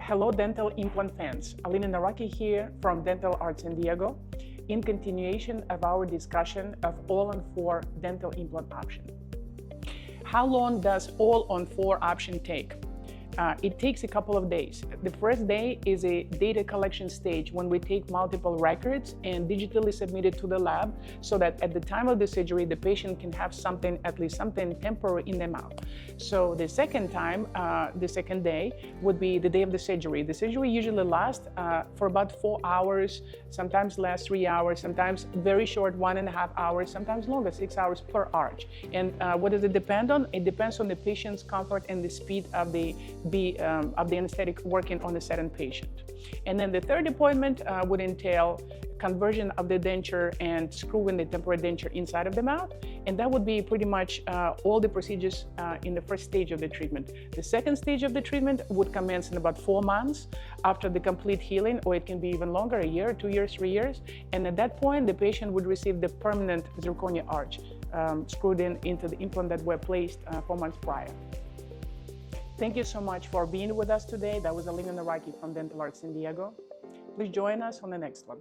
Hello dental implant fans, Alena here from Dental Art San Diego in continuation of our discussion of All-on-4 dental implant option. How long does All-on-4 option take? It takes a couple of days. The first day is a data collection stage when we take multiple records and digitally submit it to the lab so that at the time of the surgery, the patient can have something, at least something temporary in their mouth. So the second day would be the day of the surgery. The surgery usually lasts for about 4 hours, sometimes less, 3 hours, sometimes very short, 1.5 hours, sometimes longer, 6 hours per arch. And what does it depend on? It depends on the patient's comfort and the speed of the anesthetic working on the certain patient. And then the third appointment would entail conversion of the denture and screwing the temporary denture inside of the mouth. And that would be pretty much all the procedures in the first stage of the treatment. The second stage of the treatment would commence in about 4 months after the complete healing, or it can be even longer, a year, 2 years, 3 years. And at that point, the patient would receive the permanent zirconia arch screwed into the implant that were placed 4 months prior. Thank you so much for being with us today. That was Alena from Dental Art San Diego. Please join us on the next one.